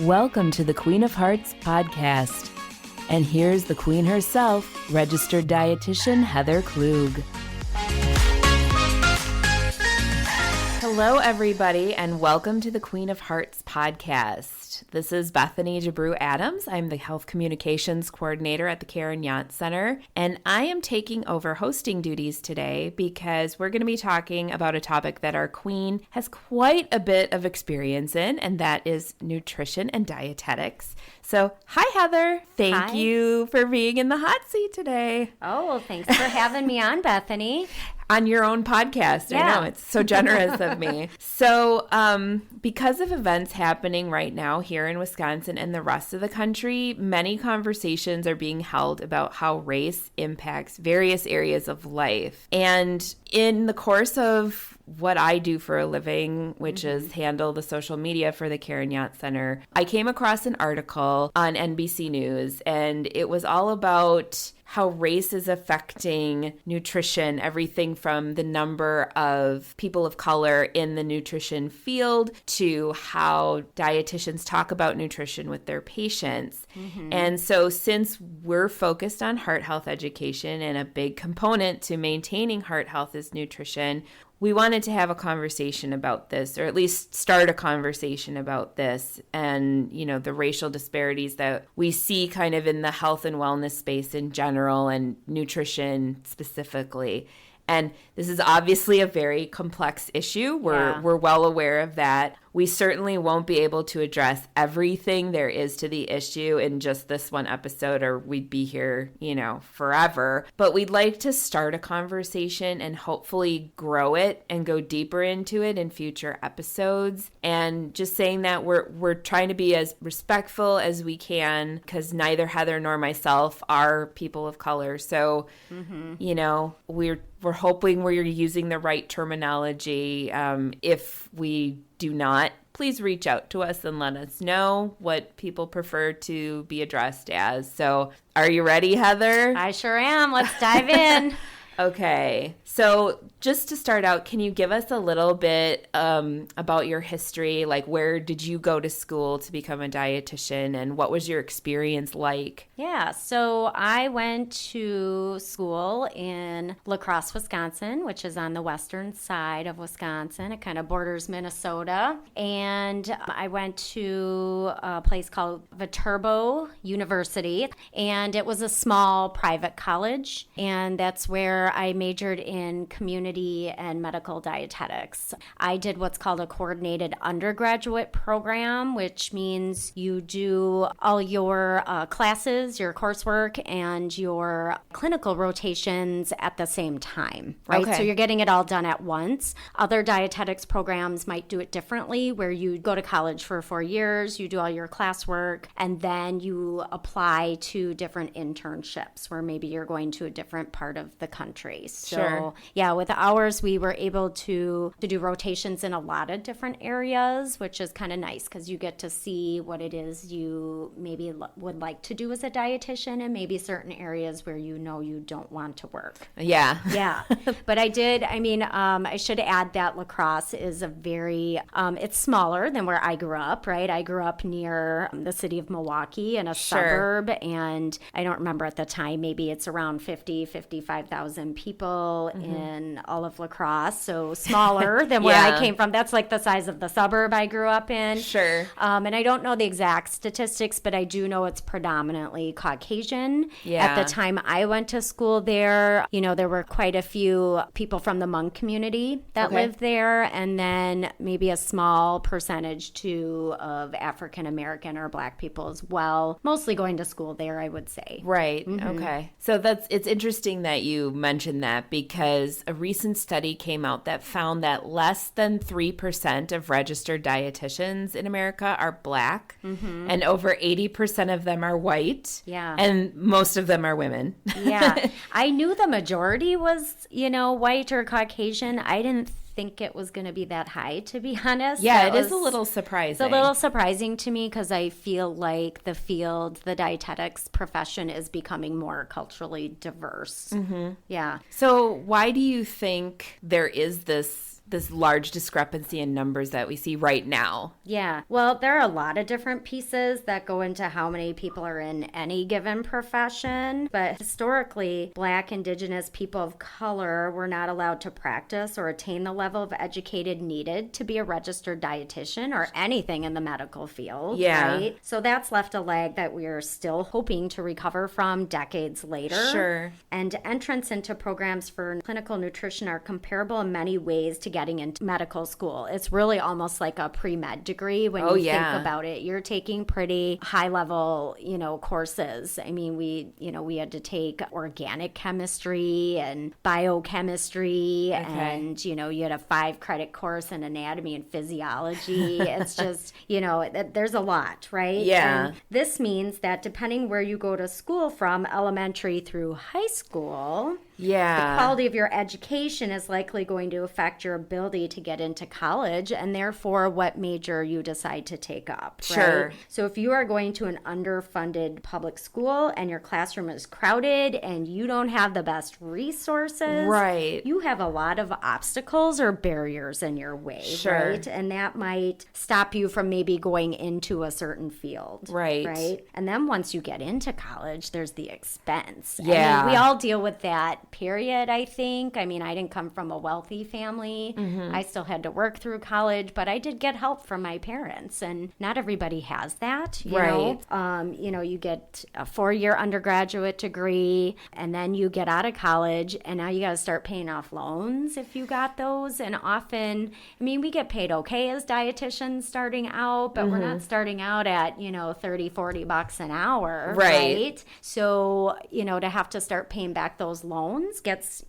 Welcome to the Queen of Hearts podcast. And here's the queen herself, registered dietitian Heather Klug. Hello, everybody, and welcome to the Queen of Hearts podcast. This is Bethany Adams. I'm the Health Communications Coordinator at the Karen Yant Center, and I am taking over hosting duties today because we're going to be talking about a topic that our queen has quite a bit of experience in, and that is nutrition and dietetics. So, hi, Heather. Thank you for being in the hot seat today. Oh, well, thanks for having me on, Bethany. On your own podcast. Yeah. I know, it's so generous of me. So because of events happening right now here in Wisconsin and the rest of the country, many conversations are being held about how race impacts various areas of life. And in the course of what I do for a living, which is handle the social media for the Karen Yant Center, I came across an article on NBC News, and it was all about how race is affecting nutrition, everything from the number of people of color in the nutrition field to how dietitians talk about nutrition with their patients. And so since we're focused on heart health education, and a big component to maintaining heart health is nutrition, we wanted to have a conversation about this, or at least start a conversation about this and, you know, the racial disparities that we see kind of in the health and wellness space in general and nutrition specifically. And this is obviously a very complex issue. We're well aware of that. We certainly won't be able to address everything there is to the issue in just this one episode, or we'd be here, you know, forever. But we'd like to start a conversation and hopefully grow it and go deeper into it in future episodes. And just saying that we're trying to be as respectful as we can, because neither Heather nor myself are people of color. So, you know, we're hoping we're using the right terminology. If we do not, please reach out to us and let us know what people prefer to be addressed as. So, are you ready, Heather? I sure am. Let's dive in. Okay. So just to start out, can you give us a little bit about your history? Like, where did you go to school to become a dietitian, and what was your experience like? Yeah, so I went to school in La Crosse, Wisconsin, which is on the western side of Wisconsin. It kind of borders Minnesota. And I went to a place called Viterbo University, and it was a small private college. And that's where I majored in community and medical dietetics. I did what's called a coordinated undergraduate program, which means you do all your classes, your coursework, and your clinical rotations at the same time, right? Okay. So you're getting it all done at once. Other dietetics programs might do it differently, where you go to college for 4 years, you do all your classwork, and then you apply to different internships where maybe you're going to a different part of the country. So, yeah, with ours, we were able to do rotations in a lot of different areas, which is kind of nice because you get to see what it is you maybe would like to do as a dietitian, and maybe certain areas where you know you don't want to work. Yeah. Yeah. But I should add that La Crosse is a very, it's smaller than where I grew up, right? I grew up near the city of Milwaukee in a suburb, and I don't remember at the time, maybe it's around 55,000 people in all of La Crosse, so smaller than where I came from. That's like the size of the suburb I grew up in. Sure. And I don't know the exact statistics, but I do know it's predominantly Caucasian. Yeah. At the time I went to school there, you know, there were quite a few people from the Hmong community that lived there, and then maybe a small percentage too of African American or Black people as well, mostly going to school there, I would say. Right. Okay. So it's interesting that you mentioned that, because a recent study came out that found that less than 3% of registered dietitians in America are Black, and over 80% of them are white. Yeah. And most of them are women. Yeah. I knew the majority was, you know, white or Caucasian. I didn't think it was going to be that high, to be honest. Yeah, it is a little surprising. It's a little surprising to me because I feel like the field, the dietetics profession, is becoming more culturally diverse. Yeah. So why do you think there is this this large discrepancy in numbers that we see right now? Yeah. Well, there are a lot of different pieces that go into how many people are in any given profession. But historically, Black, Indigenous, people of color were not allowed to practice or attain the level of educated needed to be a registered dietitian or anything in the medical field. Yeah. Right? So that's left a lag that we're still hoping to recover from decades later. Sure. And entrance into programs for clinical nutrition are comparable in many ways to getting into medical school. It's really almost like a pre-med degree when you think about it. You're taking pretty high-level, courses. I mean, we had to take organic chemistry and biochemistry, and, you had a 5-credit course in anatomy and physiology. It's just, there's a lot, right? Yeah. And this means that depending where you go to school from, elementary through high school, the quality of your education is likely going to affect your ability to get into college and therefore what major you decide to take up. Sure. Right? So if you are going to an underfunded public school and your classroom is crowded and you don't have the best resources, right, you have a lot of obstacles or barriers in your way, sure, right? And that might stop you from maybe going into a certain field. Right. And then once you get into college, there's the expense. Yeah. I mean, we all deal with that. Period, I think. I mean, I didn't come from a wealthy family. Mm-hmm. I still had to work through college, but I did get help from my parents, and not everybody has that. You know, you get a 4-year undergraduate degree, and then you get out of college, and now you got to start paying off loans if you got those. And often, I mean, we get paid okay as dietitians starting out, but we're not starting out at, $30-$40 an hour, right? So, to have to start paying back those loans gets,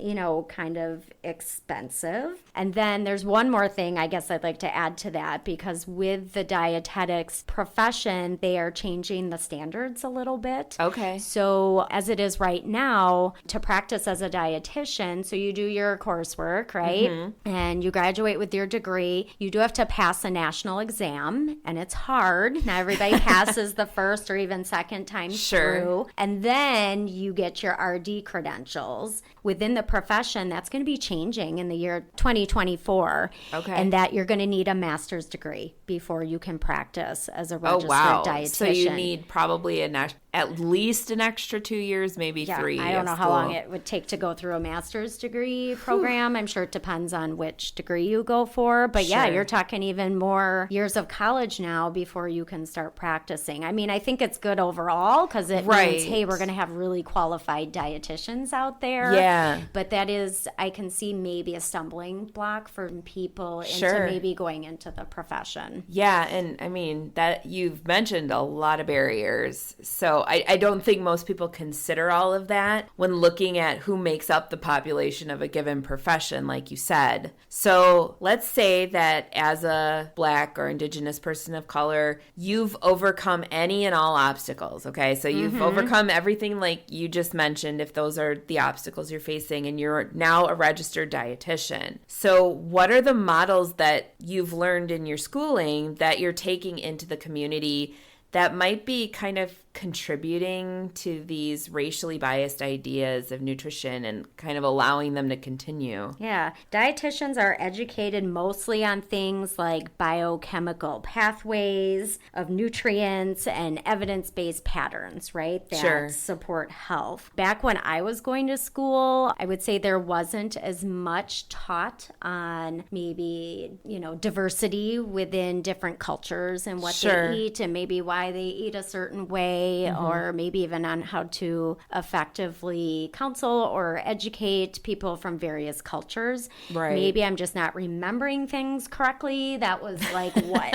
kind of expensive. And then there's one more thing I guess I'd like to add to that, because with the dietetics profession, they are changing the standards a little bit. Okay. So as it is right now, to practice as a dietitian, so you do your coursework, right? Mm-hmm. And you graduate with your degree. You do have to pass a national exam, and it's hard. Not everybody passes the first or even second time through. And then you get your RD credentials. Within the profession, that's going to be changing in the year 2024. Okay. And that you're going to need a master's degree before you can practice as a registered dietitian. So you need probably at least an extra 2 years, maybe 3. I don't know how long it would take to go through a master's degree program. I'm sure it depends on which degree you go for. But you're talking even more years of college now before you can start practicing. I mean, I think it's good overall because it means, hey, we're going to have really qualified dietitians out there. Yeah. But that is, I can see maybe a stumbling block for people into maybe going into the profession. Yeah. And I mean, that you've mentioned a lot of barriers. So I don't think most people consider all of that when looking at who makes up the population of a given profession, like you said. So let's say that as a Black or Indigenous person of color, you've overcome any and all obstacles, okay? So you've overcome everything like you just mentioned, if those are the obstacles you're facing, and you're now a registered dietitian. So what are the models that you've learned in your schooling that you're taking into the community that might be kind of contributing to these racially biased ideas of nutrition and kind of allowing them to continue? Yeah. Dietitians are educated mostly on things like biochemical pathways of nutrients and evidence-based patterns, right? That support health. Back when I was going to school, I would say there wasn't as much taught on maybe, diversity within different cultures and what they eat and maybe why they eat a certain way. Or maybe even on how to effectively counsel or educate people from various cultures. Right. Maybe I'm just not remembering things correctly. That was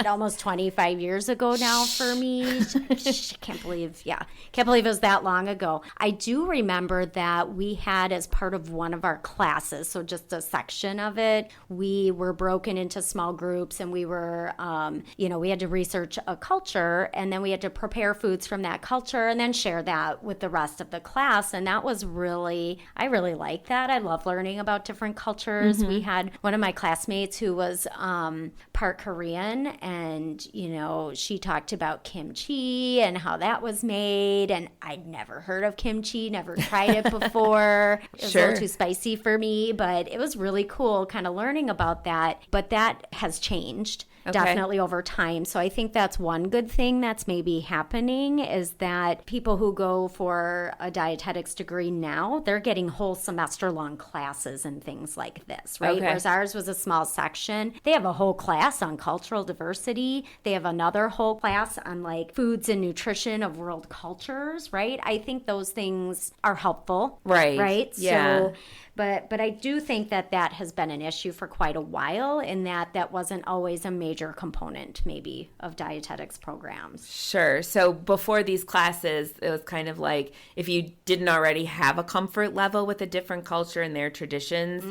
almost 25 years ago now for me. Can't believe it was that long ago. I do remember that we had, as part of one of our classes, so just a section of it, we were broken into small groups, and we were, we had to research a culture, and then we had to prepare foods from that culture and then share that with the rest of the class. And that was I really like that. I love learning about different cultures. We had one of my classmates who was part Korean, and, you know, she talked about kimchi and how that was made. And I'd never heard of kimchi, never tried it before. It was a little too spicy for me, but it was really cool kind of learning about that. But that has changed. Definitely over time. So I think that's one good thing that's maybe happening, is that people who go for a dietetics degree now, they're getting whole semester long classes and things like this, right? Whereas ours was a small section. They have a whole class on cultural diversity. They have another whole class on like foods and nutrition of world cultures, right? I think those things are helpful. Right? Yeah. So, but I do think that has been an issue for quite a while, in that wasn't always a major component maybe of dietetics programs. Sure. So before these classes, it was kind of like if you didn't already have a comfort level with a different culture and their traditions,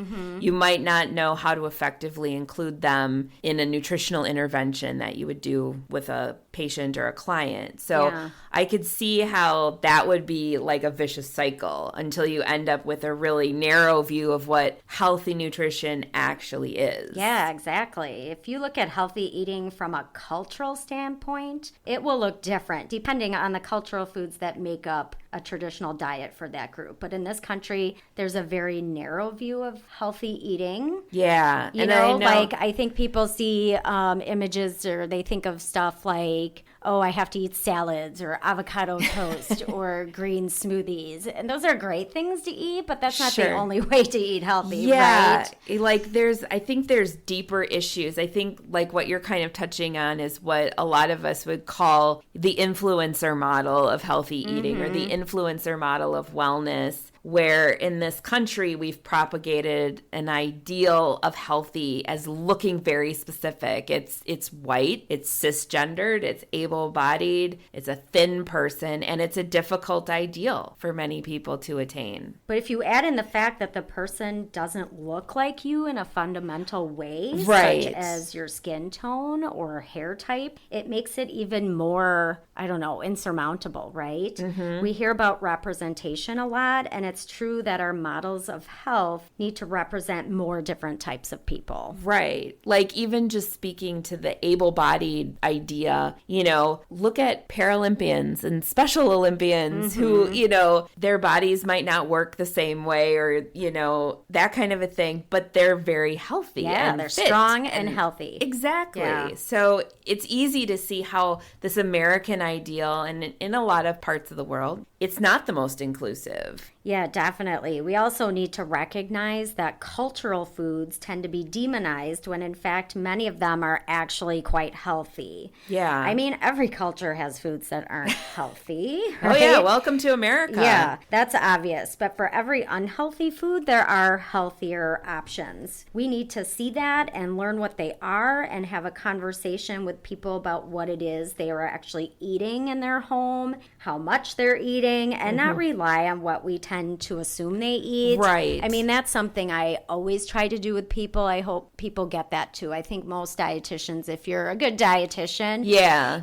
you might not know how to effectively include them in a nutritional intervention that you would do with a patient or a client. So I could see how that would be like a vicious cycle until you end up with a really narrow view of what healthy nutrition actually is. Yeah, exactly. If you look at healthy eating from a cultural standpoint, it will look different depending on the cultural foods that make up a traditional diet for that group. But in this country, there's a very narrow view of healthy eating. Yeah. You know, like I think people see images, or they think of stuff like, oh, I have to eat salads or avocado toast or green smoothies. And those are great things to eat, but that's not the only way to eat healthy, right? Like I think there's deeper issues. I think like what you're kind of touching on is what a lot of us would call the influencer model of healthy eating, or the influencer model of wellness, where in this country we've propagated an ideal of healthy as looking very specific. It's white, it's cisgendered, it's able-bodied, it's a thin person, and it's a difficult ideal for many people to attain. But if you add in the fact that the person doesn't look like you in a fundamental way, right, such as your skin tone or hair type, it makes it even more, I don't know, insurmountable, right? We hear about representation a lot, and it's true that our models of health need to represent more different types of people. Right. Like even just speaking to the able-bodied idea, you know, look at Paralympians and Special Olympians who, you know, their bodies might not work the same way, or, you know, that kind of a thing, but they're very healthy. Yeah, they're fit strong and healthy. Exactly. Yeah. So it's easy to see how this American ideal, and in a lot of parts of the world, it's not the most inclusive. Yeah, definitely. We also need to recognize that cultural foods tend to be demonized when in fact many of them are actually quite healthy. Yeah. I mean, every culture has foods that aren't healthy. Right? Oh yeah, welcome to America. Yeah, that's obvious. But for every unhealthy food, there are healthier options. We need to see that and learn what they are, and have a conversation with people about what it is they are actually eating in their home, how much they're eating, and not rely on what we tend to assume they eat. Right. I mean, that's something I always try to do with people. I hope people get that too. I think most dietitians, if you're a good dietitian,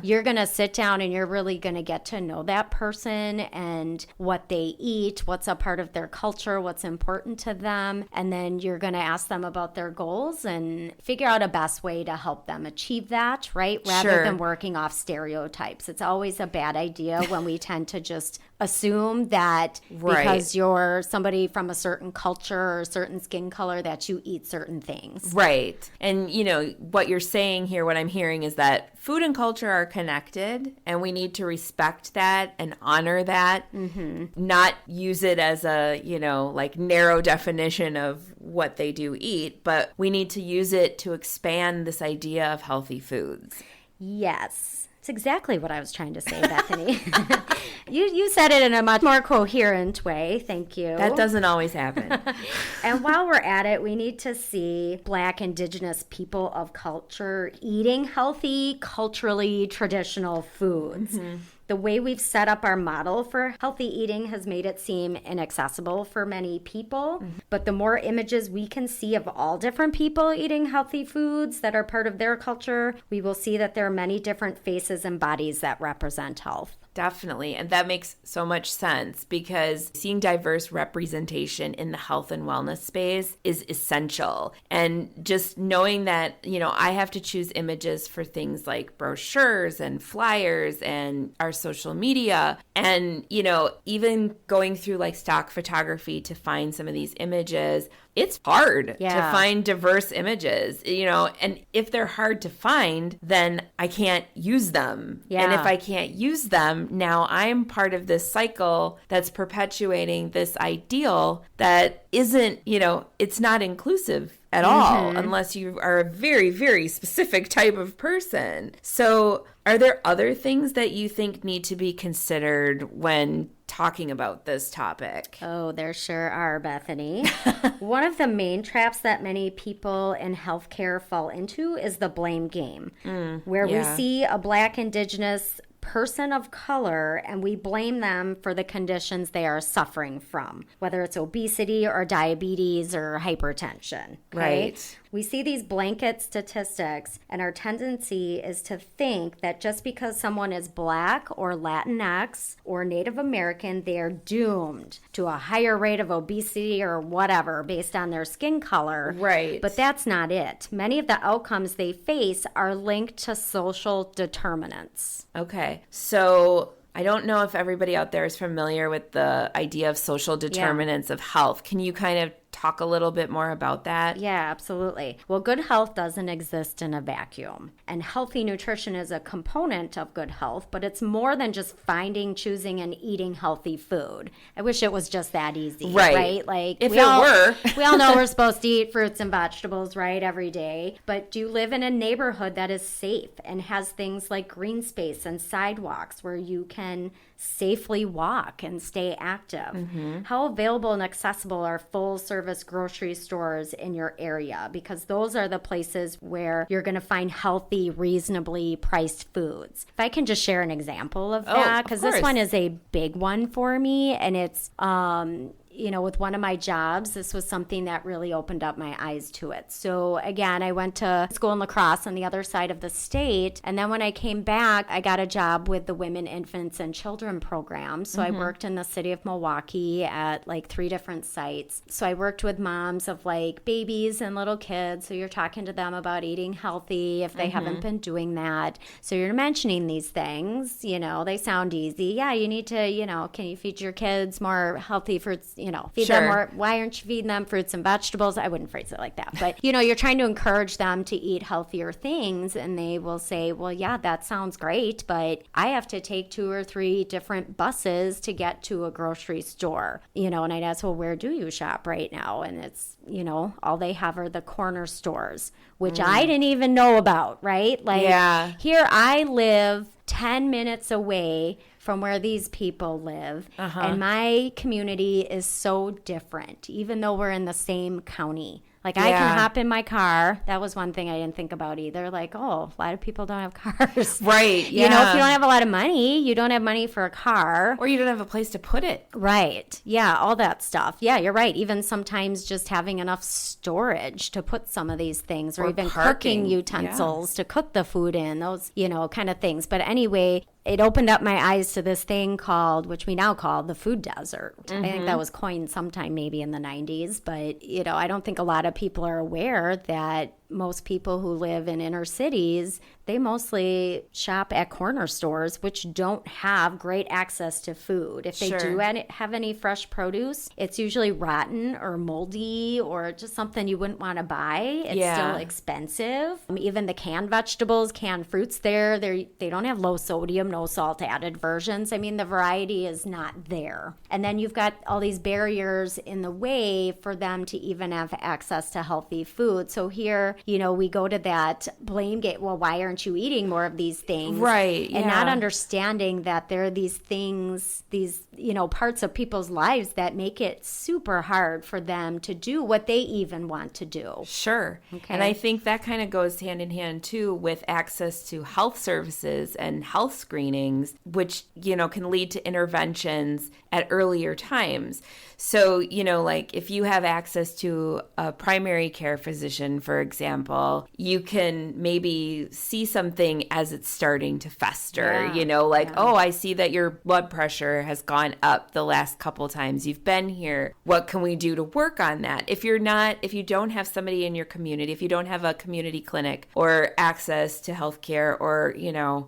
you're going to sit down and you're really going to get to know that person and what they eat, what's a part of their culture, what's important to them. And then you're going to ask them about their goals and figure out a best way to help them achieve that, right? Rather than working off stereotypes. It's always a bad idea when we tend to just assume that because you're somebody from a certain culture or a certain skin color that you eat certain things. Right. And, you know, what you're saying here, what I'm hearing is that food and culture are connected, and we need to respect that and honor that, not use it as a, you know, like narrow definition of what they do eat, but we need to use it to expand this idea of healthy foods. Yes. It's exactly what I was trying to say, Bethany. You said it in a much more coherent way. Thank you. That doesn't always happen. And while we're at it, we need to see Black, Indigenous people of culture eating healthy, culturally traditional foods. The way we've set up our model for healthy eating has made it seem inaccessible for many people. But the more images we can see of all different people eating healthy foods that are part of their culture, we will see that there are many different faces and bodies that represent health. definitely. And that makes so much sense because seeing diverse representation in the health and wellness space is essential. And just knowing that, I have to choose images for things like brochures and flyers and our social media. And, even going through like stock photography to find some of these images, it's hard to find diverse images, and if they're hard to find, then I can't use them. Yeah. And if I can't use them, now I'm part of this cycle that's perpetuating this ideal that isn't, it's not inclusive at all unless you are a very, very specific type of person. So are there other things that you think need to be considered when talking about this topic? Oh, there sure are, Bethany. One of the main traps that many people in healthcare fall into is the blame game, where we see a Black, Indigenous person of color and we blame them for the conditions they are suffering from, whether it's obesity or diabetes or hypertension. Okay? Right. We see these blanket statistics, and our tendency is to think that just because someone is Black or Latinx or Native American, they are doomed to a higher rate of obesity or whatever based on their skin color. Right. But that's not it. Many of the outcomes they face are linked to social determinants. Okay. So I don't know if everybody out there is familiar with the idea of social determinants of health. Can you kind of talk a little bit more about that? Yeah, absolutely. Well, good health doesn't exist in a vacuum. And healthy nutrition is a component of good health, but it's more than just finding, choosing, and eating healthy food. I wish it was just that easy, right? Like if we all know we're supposed to eat fruits and vegetables, right, every day. But do you live in a neighborhood that is safe and has things like green space and sidewalks where you can safely walk and stay active? How available and accessible are full service grocery stores in your area? Because those are the places where you're going to find healthy, reasonably priced foods. If I can just share an example of that, because this one is a big one for me, and it's with one of my jobs, this was something that really opened up my eyes to it. So again, I went to school in La Crosse on the other side of the state. And then when I came back, I got a job with the Women, Infants, and Children program. So I worked in the city of Milwaukee at like 3 different sites. So I worked with moms of like babies and little kids. So you're talking to them about eating healthy if they haven't been doing that. So you're mentioning these things, they sound easy. Yeah, you need to, can you feed your kids more healthy fruits? Feed them more. Why aren't you feeding them fruits and vegetables? I wouldn't phrase it like that. But, you're trying to encourage them to eat healthier things. And they will say, well, yeah, that sounds great. But I have to take 2 or 3 different buses to get to a grocery store. And I'd ask, well, where do you shop right now? And it's, all they have are the corner stores, which I didn't even know about, right? Like here I live 10 minutes away from where these people live. And my community is so different, even though we're in the same county. Like I can hop in my car. That was one thing I didn't think about either. Like, a lot of people don't have cars. Right. Yeah. If you don't have a lot of money, you don't have money for a car. Or you don't have a place to put it. Right. Yeah, all that stuff. Yeah, you're right. Even sometimes just having enough storage to put some of these things or even cooking utensils to cook the food in, those, kind of things. But anyway, it opened up my eyes to this thing which we now call the food desert. I think that was coined sometime maybe in the 90s. But, I don't think a lot of people are aware that most people who live in inner cities, they mostly shop at corner stores, which don't have great access to food. If they do have any fresh produce, it's usually rotten or moldy or just something you wouldn't want to buy. It's still expensive. Even the canned vegetables, canned fruits they don't have low sodium, no salt added versions. I mean, the variety is not there. And then you've got all these barriers in the way for them to even have access to healthy food. So here, we go to that blame game. Well, why aren't you eating more of these things? Right. And not understanding that there are these things, parts of people's lives that make it super hard for them to do what they even want to do. Sure. Okay. And I think that kind of goes hand in hand, too, with access to health services and health screenings, which, can lead to interventions at earlier times. So, like if you have access to a primary care physician, for example, example, you can maybe see something as it's starting to fester, oh, I see that your blood pressure has gone up the last couple times you've been here. What can we do to work on that? If you don't have somebody in your community, if you don't have a community clinic or access to healthcare, or,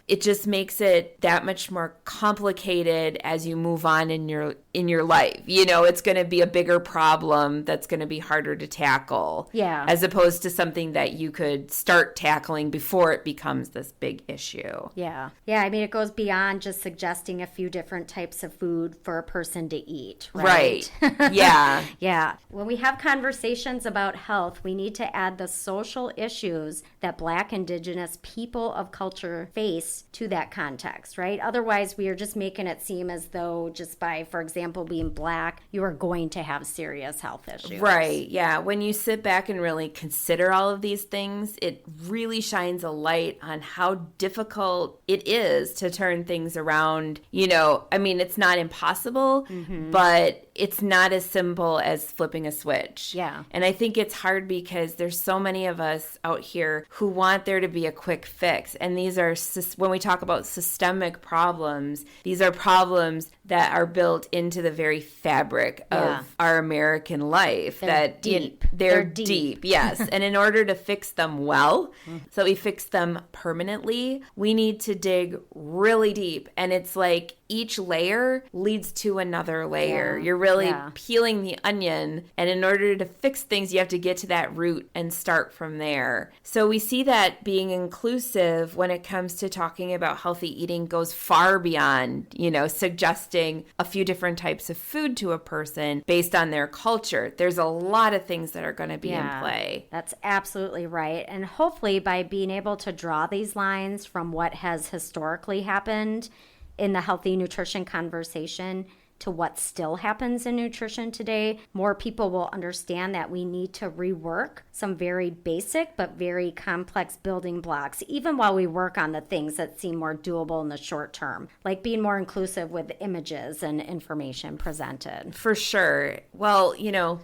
it just makes it that much more complicated as you move on in your life. It's going to be a bigger problem that's going to be harder to tackle. Yeah. As opposed to something that you could start tackling before it becomes this big issue. Yeah. Yeah. I mean, it goes beyond just suggesting a few different types of food for a person to eat. Right. Yeah. Yeah. When we have conversations about health, we need to add the social issues that Black, Indigenous people of culture face to that context, right? Otherwise, we are just making it seem as though just by, for example, being Black, you are going to have serious health issues. Right. Yeah. When you sit back and really consider all of these things, it really shines a light on how difficult it is to turn things around. It's not impossible, but it's not as simple as flipping a switch. Yeah. And I think it's hard because there's so many of us out here who want there to be a quick fix. And these are, when we talk about systemic problems, these are problems that are built into the very fabric of our American life. They're deep. They're deep, yes. And in order to fix them well, so we fix them permanently, we need to dig really deep. And it's like each layer leads to another layer. Yeah. You're really peeling the onion. And in order to fix things, you have to get to that root and start from there. So we see that being inclusive when it comes to talking about healthy eating goes far beyond, suggesting a few different types of food to a person based on their culture. There's a lot of things that are going to be in play. That's absolutely right. And hopefully by being able to draw these lines from what has historically happened in the healthy nutrition conversation to what still happens in nutrition today, more people will understand that we need to rework some very basic but very complex building blocks, even while we work on the things that seem more doable in the short term, like being more inclusive with images and information presented. For sure. Well,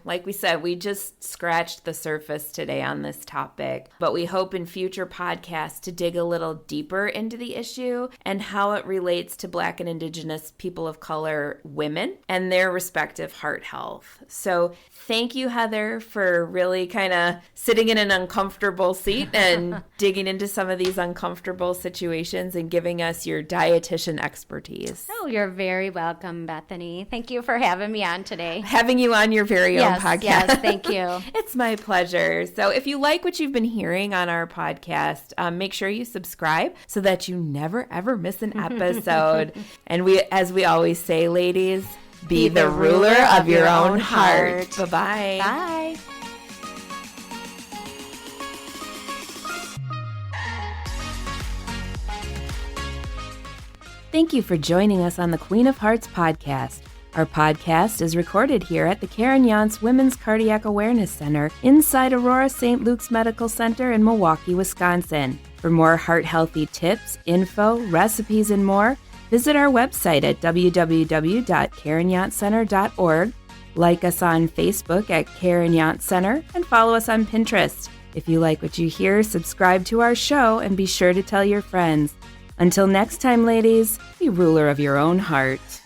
like we said, we just scratched the surface today on this topic, but we hope in future podcasts to dig a little deeper into the issue and how it relates to Black and Indigenous people of color women and their respective heart health. So thank you, Heather, for really kind of sitting in an uncomfortable seat and digging into some of these uncomfortable situations and giving us your dietitian expertise. Oh, you're very welcome, Bethany. Thank you for having me on today. Having you on your very own podcast. Yes, thank you. It's my pleasure. So if you like what you've been hearing on our podcast, make sure you subscribe so that you never, ever miss an episode. And as we always say, ladies, be the ruler of your own heart. Bye-bye. Bye. Thank you for joining us on the Queen of Hearts podcast. Our podcast is recorded here at the Karen Yance Women's Cardiac Awareness Center inside Aurora St. Luke's Medical Center in Milwaukee, Wisconsin. For more heart-healthy tips, info, recipes, and more, visit our website at www.karenyancecenter.org, like us on Facebook at Karen Yance Center, and follow us on Pinterest. If you like what you hear, subscribe to our show and be sure to tell your friends. Until next time, ladies, be ruler of your own heart.